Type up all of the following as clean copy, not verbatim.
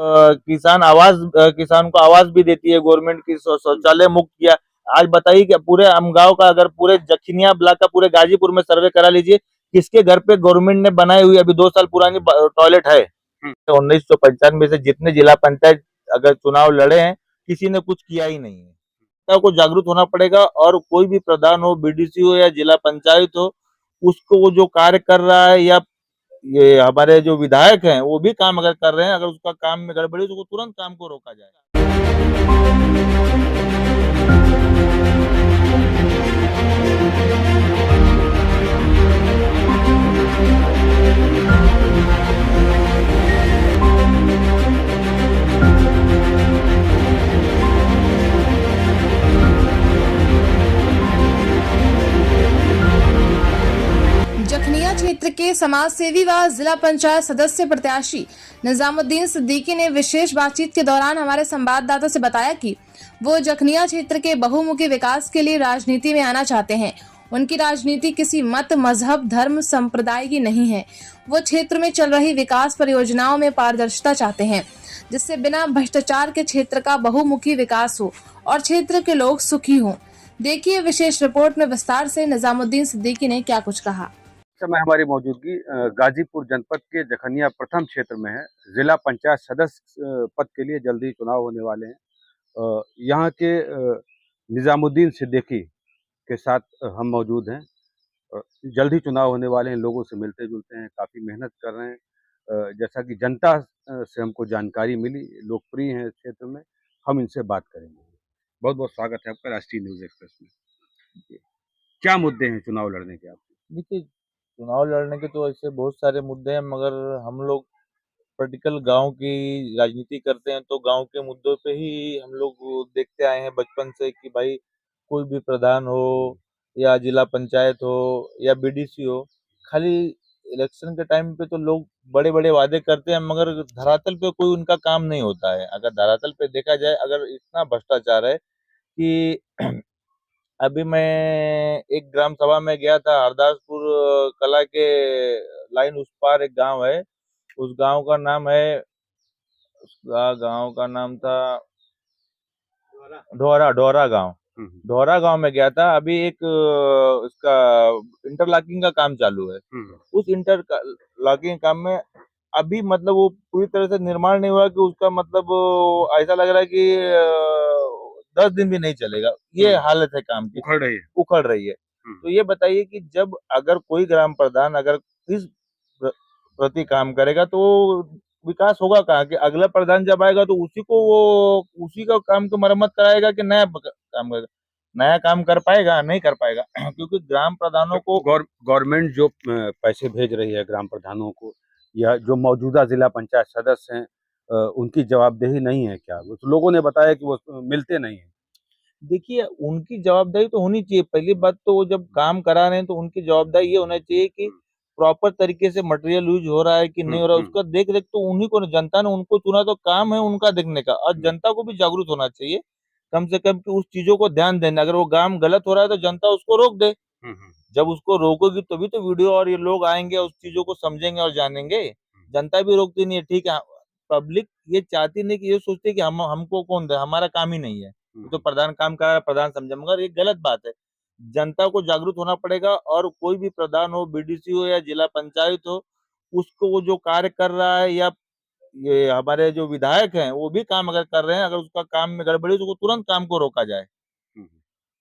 किसान को आवाज भी देती है गवर्नमेंट की, शौचालय मुक्त किया। आज बताइए कि पूरे अमगांव का, अगर पूरे जखनिया ब्लॉक का, पूरे गाजीपुर में सर्वे करा लीजिए, किसके घर पे गवर्नमेंट ने बनाई हुई अभी 2 साल पुरानी टॉयलेट है। 1995 से जितने जिला पंचायत अगर चुनाव लड़े हैं, किसी ने कुछ किया ही नहीं है। जनता को जागरूक होना पड़ेगा, और कोई भी प्रधान हो, बीडीसी हो या जिला पंचायत हो, उसको वो जो कार्य कर रहा है, या ये हमारे जो विधायक हैं वो भी काम अगर कर रहे हैं, अगर उसका काम में गड़बड़ी, तो तुरंत काम को रोका जाए। जखनिया क्षेत्र के समाज सेवी व जिला पंचायत सदस्य प्रत्याशी निजामुद्दीन सिद्दीकी ने विशेष बातचीत के दौरान हमारे संवाददाता से बताया कि वो जखनिया क्षेत्र के बहुमुखी विकास के लिए राजनीति में आना चाहते हैं। उनकी राजनीति किसी मत, मजहब, धर्म, संप्रदाय की नहीं है। वो क्षेत्र में चल रही विकास परियोजनाओं में पारदर्शिता चाहते हैं, जिससे बिना भ्रष्टाचार के क्षेत्र का बहुमुखी विकास हो और क्षेत्र के लोग सुखी हों। देखिए विशेष रिपोर्ट में विस्तार से निजामुद्दीन सिद्दीकी ने क्या कुछ कहा। समय हमारी मौजूदगी गाजीपुर जनपद के जखनिया प्रथम क्षेत्र में है। जिला पंचायत सदस्य पद के लिए जल्द ही चुनाव होने वाले हैं। यहाँ के निजामुद्दीन सिद्दीकी के साथ हम मौजूद हैं। जल्द ही चुनाव होने वाले हैं, लोगों से मिलते जुलते हैं, काफ़ी मेहनत कर रहे हैं। जैसा कि जनता से हमको जानकारी मिली, लोकप्रिय हैं इस क्षेत्र में, हम इनसे बात करेंगे। बहुत बहुत स्वागत है आपका राष्ट्रीय न्यूज़ एक्सप्रेस में। क्या मुद्दे हैं चुनाव लड़ने के आपके? देखिए, चुनाव लड़ने के तो ऐसे बहुत सारे मुद्दे हैं, मगर हम लोग पर्टिकुलर गांव की राजनीति करते हैं, तो गांव के मुद्दों पे ही हम लोग देखते आए हैं बचपन से कि भाई कोई भी प्रधान हो या जिला पंचायत हो या बीडीसी हो, खाली इलेक्शन के टाइम पे तो लोग बड़े बड़े वादे करते हैं, मगर धरातल पे कोई उनका काम नहीं होता है। अगर धरातल पे देखा जाए, अगर इतना भ्रष्टाचार है कि अभी मैं एक ग्राम सभा में गया था, हरदासपुर कला के लाइन उस पार एक गांव है, उस गांव का नाम है, गांव का नाम था ढोरा ढोरा गांव। ढोरा गांव में गया था। अभी एक इसका इंटरलॉकिंग का काम चालू है। उस इंटरलॉकिंग काम में अभी मतलब वो पूरी तरह से निर्माण नहीं हुआ, कि उसका मतलब ऐसा लग रहा है कि 10 दिन भी नहीं चलेगा। ये हालत है काम की, उखड़ रही है। तो ये बताइए कि जब अगर कोई ग्राम प्रधान अगर इस प्रति काम करेगा, तो विकास होगा कहाँ? कि अगला प्रधान जब आएगा तो उसी का काम की मरम्मत कराएगा कि नया काम करेगा? नया काम कर पाएगा? नहीं कर पाएगा। क्योंकि ग्राम प्रधानों को गवर्नमेंट जो पैसे भेज रही है ग्राम प्रधानों को, या जो मौजूदा जिला पंचायत सदस्य हैं, उनकी जवाबदेही नहीं है क्या? तो लोगों ने बताया कि वो मिलते नहीं है। देखिए, उनकी जवाबदेही तो होनी चाहिए। पहली बात तो वो जब काम करा रहे हैं, तो उनकी जवाबदेही ये होना चाहिए कि प्रॉपर तरीके से मटेरियल यूज हो रहा है कि नहीं हो रहा है, उसका देख रेख तो उन्हीं को, जनता ने उनको चुना, तो काम है उनका देखने का। और जनता को भी जागरूक होना चाहिए कम से कम, कि उस चीजों को ध्यान देना। अगर वो काम गलत हो रहा है तो जनता उसको रोक दे। जब उसको रोकोगी तभी तो वीडियो और ये लोग आएंगे, उस चीजों को समझेंगे और जानेंगे। जनता भी रोकती नहीं है, ठीक है। पब्लिक ये चाहती नहीं, कि ये सोचती है कि हमको कौन दे, हमारा काम ही नहीं है, तो प्रधान काम कर रहा है, प्रधान समझे। मगर ये गलत बात है। जनता को जागरूक होना पड़ेगा, और कोई भी प्रधान हो, बीडीसी हो या जिला पंचायत हो, उसको वो जो कार्य कर रहा है, या ये हमारे जो विधायक हैं वो भी काम अगर कर रहे हैं, अगर उसका काम में गड़बड़ी, तो तुरंत काम को रोका जाए।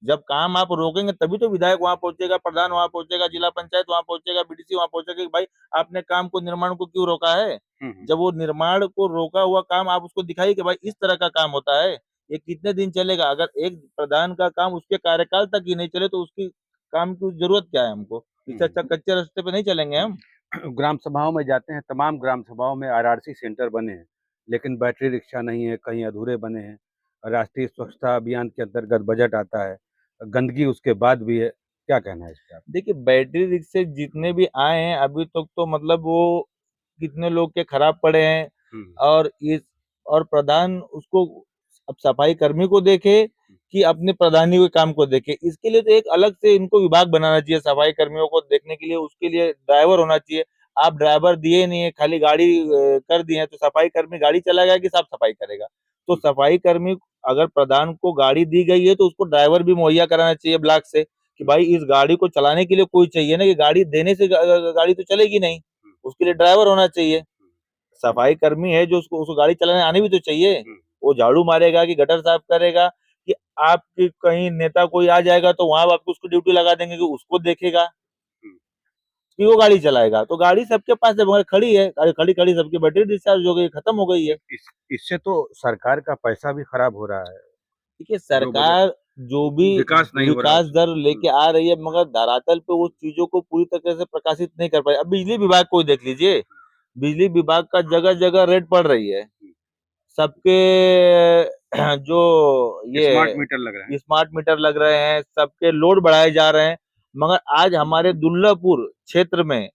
जब काम आप रोकेंगे तभी तो विधायक वहां पहुंचेगा, प्रधान वहां पहुंचेगा, जिला पंचायत वहां पहुंचेगा, बीडीसी वहां पहुंचेगा कि भाई आपने काम को, निर्माण को क्यों रोका है। जब वो निर्माण को रोका हुआ काम आप उसको दिखाइए कि भाई इस तरह का काम होता है, ये कितने दिन चलेगा। अगर एक प्रधान का काम उसके कार्यकाल तक ही नहीं चले, तो उसकी काम की जरूरत क्या है हमको? इससे अच्छा कच्चे रास्ते पे नहीं चलेंगे हम। ग्राम सभाओं में जाते हैं, तमाम ग्राम सभाओं में आरआरसी सेंटर बने हैं, लेकिन बैटरी रिक्शा नहीं है, कहीं अधूरे बने हैं। राष्ट्रीय स्वच्छता अभियान के अंतर्गत बजट आता है, गंदगी उसके बाद भी है। क्या कहना है इस पे? देखिए, बैटरी रिक्शे जितने भी आए हैं अभी तक, तो मतलब वो कितने लोग के खराब पड़े हैं। और इस और प्रधान उसको अब सफाई कर्मी को देखे कि अपने प्रधानी के काम को देखे, इसके लिए तो एक अलग से इनको विभाग बनाना चाहिए। सफाई कर्मियों को देखने के लिए उसके लिए ड्राइवर होना चाहिए। आप ड्राइवर दिए नहीं है, खाली गाड़ी कर दिए हैं, तो सफाई कर्मी गाड़ी चलाएगा कि साफ सफाई करेगा? तो सफाई कर्मी, अगर प्रधान को गाड़ी दी गई है तो उसको ड्राइवर भी मुहैया कराना चाहिए ब्लॉक से, कि भाई इस गाड़ी को चलाने के लिए कोई चाहिए ना, कि गाड़ी देने से गाड़ी तो चलेगी नहीं, उसके लिए ड्राइवर होना चाहिए। सफाई कर्मी है जो उसको गाड़ी चलाने आनी भी तो चाहिए। वो झाड़ू मारेगा कि गटर साफ करेगा, कि आपके कहीं नेता कोई आ जाएगा तो वहां आपको उसको ड्यूटी लगा देंगे कि उसको देखेगा कि वो गाड़ी चलाएगा? तो गाड़ी सबके पास है, मगर खड़ी है, खड़ी खड़ी सबकी बैटरी डिस्चार्ज हो गई, खत्म हो गई है। इससे तो सरकार का पैसा भी खराब हो रहा है। देखिए, सरकार जो भी विकास नहीं हो रहा विकास दर लेके आ रही है, मगर धरातल पे वो चीजों को पूरी तरह से प्रकाशित नहीं कर पाई। अब बिजली विभाग को ही देख लीजिए, बिजली विभाग का जगह जगह रेट पड़ रही है, सबके जो ये स्मार्ट मीटर लग रहे हैं, सबके लोड बढ़ाए जा रहे हैं। मगर आज हमारे दुर्लभपुर क्षेत्र में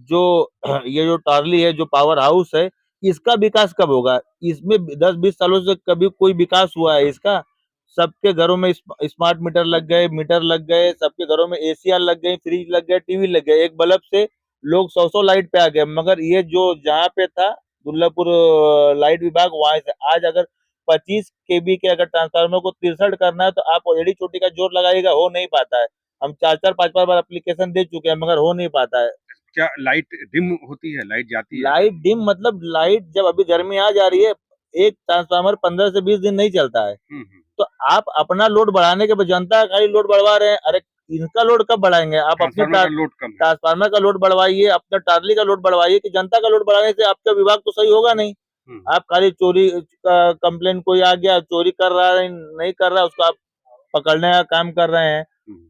जो ये जो टारली है, जो पावर हाउस है, इसका विकास कब होगा? इसमें 10-20 सालों से कभी कोई विकास हुआ है इसका? सबके घरों में स्मार्ट मीटर लग गए, सबके घरों में एसीआर लग गई, फ्रिज लग गए, टीवी लग गए। एक बल्ब से लोग 100-100 लाइट पे आ गए। मगर ये जो जहाँ पे था दुर्लभपुर लाइट विभाग, वहां से आज अगर 25 केबी के अगर ट्रांसफार्मर को 63 करना है, तो आप एड़ी चोटी का जोर लगाइएगा, हो नहीं पाता है। हम 4-4 5-5 बार एप्लीकेशन दे चुके हैं, मगर हो नहीं पाता है। क्या लाइट डिम होती है, लाइट जाती है? लाइट डिम मतलब लाइट जब अभी गर्मी आ जा रही है, एक ट्रांसफार्मर 15 से 20 दिन नहीं चलता है। तो आप अपना लोड बढ़ाने के बजाय जनता का खाली लोड बढ़वा रहे हैं। अरे इनका लोड कब बढ़ाएंगे? आप अपने ट्रांसफार्मर का लोड बढ़वाइए, अपने टारली का लोड बढ़वाइए, कि जनता का लोड बढ़ाने से आपका विभाग तो सही होगा नहीं। आप खाली चोरी का कंप्लेन, कोई आ गया चोरी कर रहा है, नहीं कर रहा, उसको आप पकड़ने का काम कर रहे हैं।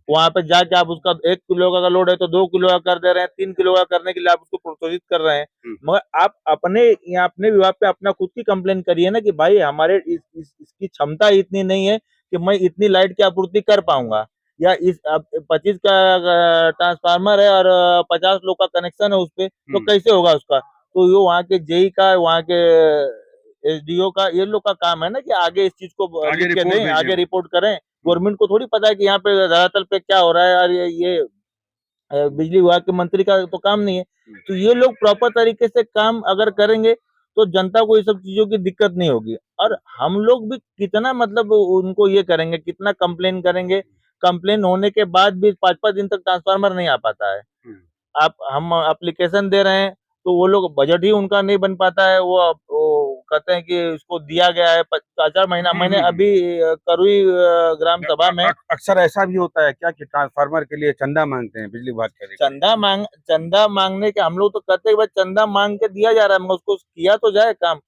वहां पे जाके आप उसका 1 किलो का लोड है तो 2 किलो का कर दे रहे हैं, 3 किलो का करने के लिए आप उसको प्रोत्साहित कर रहे हैं। मगर आप अपने विभाग पे अपना खुद की कंप्लेन करिए ना, कि भाई हमारे इसकी क्षमता इतनी नहीं है कि मैं इतनी लाइट की आपूर्ति कर पाऊंगा, या इस 25 का ट्रांसफार्मर है और 50 लोग का कनेक्शन है उसपे, तो कैसे होगा उसका? तो ये वहाँ के जेई का, वहाँ के एसडीओ का, ये लोग का काम है ना, कि आगे इस चीज को लिख के दें, आगे रिपोर्ट करें। गवर्नमेंट को थोड़ी पता है कि यहाँ पे धरातल पे क्या हो रहा है, और ये बिजली विभाग के मंत्री का तो काम नहीं है। तो ये लोग प्रॉपर तरीके से काम अगर करेंगे तो जनता को ये सब चीजों की दिक्कत नहीं होगी। और हम लोग भी कितना मतलब उनको ये करेंगे, कितना कंप्लेन करेंगे, कंप्लेन होने के बाद भी 5-5 दिन तक ट्रांसफार्मर नहीं आ पाता है। आप हम एप्लीकेशन दे रहे हैं तो वो लोग, बजट ही उनका नहीं बन पाता है। वो कहते हैं कि इसको दिया गया है 4-4 महीना। मैंने अभी करुई ग्राम सभा में, अक्सर ऐसा भी होता है क्या कि ट्रांसफार्मर के लिए चंदा मांगते हैं बिजली विभाग के? चंदा मांगने के हम लोग तो कहते हैं भाई चंदा मांग के दिया जा रहा है, मगर उसको किया तो जाए काम।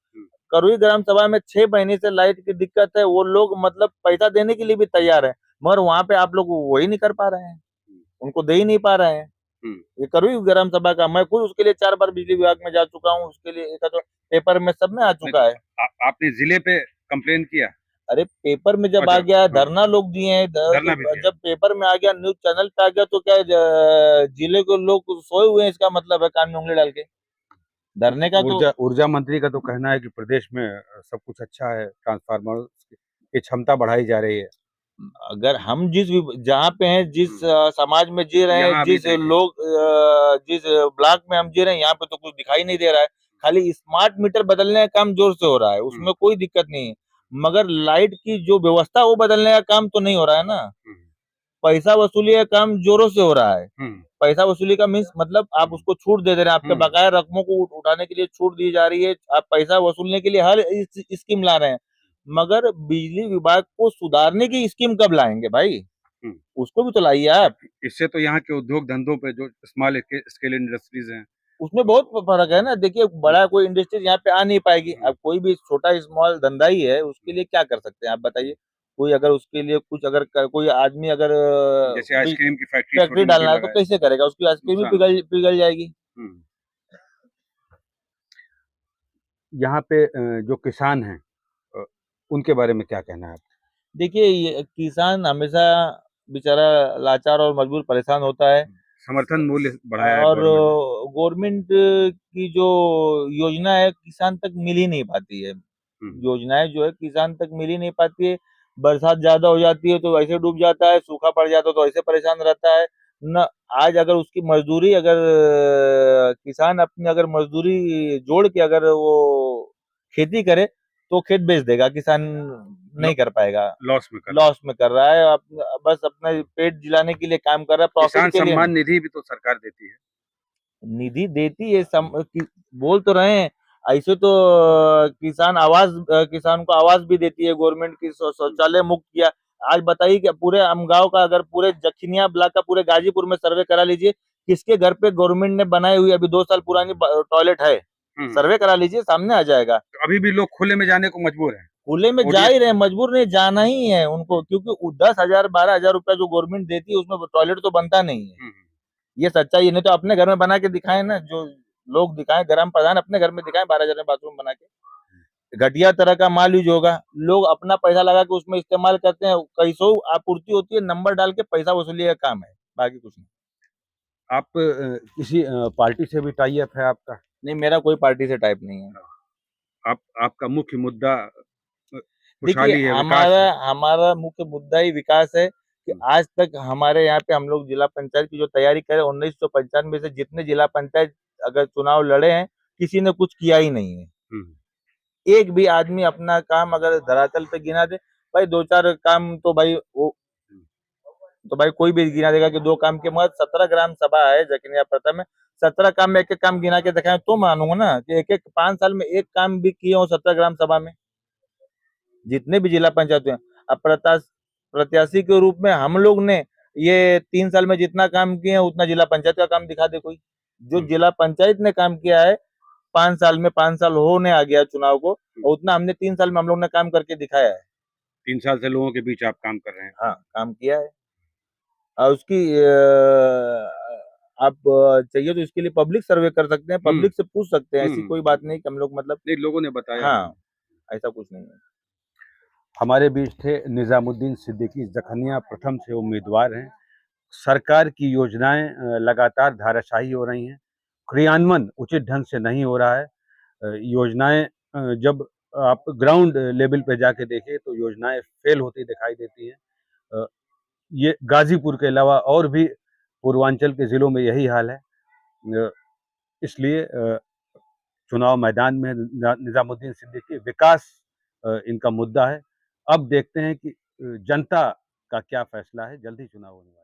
करुई ग्राम सभा में 6 महीने से लाइट की दिक्कत है, वो लोग मतलब पैसा देने के लिए भी तैयार है, मगर वहां पे आप लोग वही नहीं कर पा रहे हैं, उनको दे ही नहीं पा रहे हैं। ये करुई ग्राम सभा का, मैं खुद उसके लिए 4 बार बिजली विभाग में जा चुका हूँ, उसके लिए एक तो पेपर में सब में आ चुका है। आपने जिले पे कंप्लेन किया? अरे पेपर में जब आ गया, धरना लोग दिए हैं, जब पेपर में आ गया, न्यूज चैनल पे आ गया, तो क्या जिले के लोग सोए हुए हैं, इसका मतलब है कान में उंगली डाल के धरने का। तो ऊर्जा मंत्री का तो कहना है कि प्रदेश में सब कुछ अच्छा है, ट्रांसफार्मर की क्षमता बढ़ाई जा रही है। अगर हम जहाँ पे हैं, जिस समाज में जी रहे हैं, जिस ब्लॉक में हम जी रहे हैं, यहाँ पे तो कुछ दिखाई नहीं दे रहा है। खाली स्मार्ट मीटर बदलने का काम जोर से हो रहा है, उसमें कोई दिक्कत नहीं है, मगर लाइट की जो व्यवस्था वो बदलने का काम तो नहीं हो रहा है ना। पैसा वसूली का काम जोरों से हो रहा है। पैसा वसूली का मीन्स मतलब आप उसको छूट दे रहे हैं, आपके बकाया रकमों को उठाने के लिए छूट दी जा रही है, आप पैसा वसूलने के लिए हर स्कीम ला रहे हैं, मगर बिजली विभाग को सुधारने की स्कीम कब लाएंगे भाई? उसको भी तो लाइए आप। इससे तो यहाँ के उद्योग धंधों पे, जो स्मॉल स्केल इंडस्ट्रीज हैं, उसमें बहुत फर्क है ना। देखिए, बड़ा कोई इंडस्ट्री यहाँ पे आ नहीं पाएगी। अब कोई भी छोटा स्मॉल धंधा ही है, उसके लिए क्या कर सकते हैं आप बताइए? कोई अगर उसके लिए कुछ, अगर कोई आदमी अगर जैसे आइसक्रीम की फैक्ट्री डालना है तो कैसे करेगा? उसकी आइसक्रीम भी पिघल जाएगी। यहाँ पे जो किसान हैं, उनके बारे में क्या कहना है? देखिए, ये किसान हमेशा बेचारा लाचार और मजबूर परेशान होता है। समर्थन मूल्य बढ़ाया और गवर्नमेंट की जो योजना है किसान तक मिल ही नहीं पाती है। योजनाएं जो है किसान तक मिल ही नहीं पाती है। बरसात ज्यादा हो जाती है तो ऐसे डूब जाता है, सूखा पड़ जाता है तो ऐसे परेशान रहता है। न आज अगर उसकी मजदूरी अगर किसान अपनी अगर मजदूरी जोड़ के अगर वो खेती करे तो खेत बेच देगा, किसान नहीं कर पाएगा, लॉस में कर लॉस में कर रहा है, बस अपना पेट जिलाने के लिए काम कर रहा है, प्रॉफिट किसान के लिए सम्मान नहीं। निधि भी तो सरकार देती है। निधि देती है बोल तो रहे हैं, ऐसे तो किसान आवास, किसान को आवास भी देती है गवर्नमेंट की, शौचालय मुक्त किया। आज बताइए कि पूरे अमगांव का अगर पूरे जखनिया ब्लॉक का पूरे गाजीपुर में सर्वे करा लीजिए, किसके घर पे गवर्नमेंट ने बनाई हुई अभी 2 साल पुरानी टॉयलेट है, सर्वे करा लीजिए, सामने आ जाएगा। तो अभी भी लोग खुले में जाने को मजबूर हैं। खुले में जा ही रहे, मजबूर नहीं, जाना ही है उनको, क्योंकि 10,000 12,000 रुपया जो गवर्नमेंट देती है उसमें टॉयलेट तो बनता नहीं है। ये सच्चाई है, नहीं तो अपने घर में बना के दिखाएं ना, जो लोग दिखाएं, ग्राम प्रधान अपने घर में दिखाएं 12,000 में बाथरूम बना के। घटिया तरह का माल यूज होगा, लोग अपना पैसा लगा के उसमें इस्तेमाल करते हैं, कैसो आपूर्ति होती है, नंबर डाल के पैसा वसूली का काम है, बाकी कुछ नहीं। आप किसी पार्टी से भी टाई अप है आपका? नहीं, मेरा कोई पार्टी से टाइप नहीं है। आपका मुख्य मुद्दा देखिए, खुशहाली है, विकास हमारा है। हमारा मुख्य मुद्दा ही विकास है कि आज तक हमारे यहाँ पे हम लोग जिला पंचायत की जो तैयारी करे 1995 से जितने जिला पंचायत अगर चुनाव लड़े हैं, किसी ने कुछ किया ही नहीं है। एक भी आदमी अपना काम अगर धरातल पे गिना दे, भाई 2-4 काम तो भाई वो, तो भाई कोई भी गिना देगा कि 2 काम के मत 17 ग्राम सभा है जखनिया प्रथम में, 17 काम में एक-एक काम गिना के दिखाएं तो मानूंगा ना कि एक-एक 5 साल में एक काम भी किए हो 17 ग्राम सभा में, जितने भी जिला पंचायत हैं। अब प्रत्याशी के रूप में हम लोग ने ये 3 साल में जितना काम किए हैं उतना जिला पंचायत का काम दिखा दे कोई। जो जिला पंचायत ने काम किया है 5 साल में, 5 साल होने आ गया चुनाव को, और उतना हमने 3 साल में हम लोग ने काम करके दिखाया है। 3 साल से लोगों के बीच आप काम कर रहे हैं। हाँ, काम किया है। और उसकी आप चाहिए तो इसके लिए पब्लिक सर्वे कर सकते हैं, पब्लिक से पूछ सकते हैं, ऐसी कोई बात नहीं कि हम लोग मतलब नहीं, लोगों ने बताया। हाँ, ऐसा कुछ नहीं है। हमारे बीच थे निजामुद्दीन सिद्दीकी, जखनिया प्रथम से उम्मीदवार हैं। सरकार की योजनाएं लगातार धाराशाही हो रही हैं, क्रियान्वयन उचित ढंग से नहीं हो रहा है। योजनाएं जब आप ग्राउंड लेवल पे जाके देखें तो योजनाएं फेल होती दिखाई देती हैं। ये गाजीपुर के अलावा और भी पूर्वांचल के ज़िलों में यही हाल है। इसलिए चुनाव मैदान में निजामुद्दीन सिद्दीकी, विकास इनका मुद्दा है। अब देखते हैं कि जनता का क्या फैसला है। जल्द ही चुनाव होने वाला है।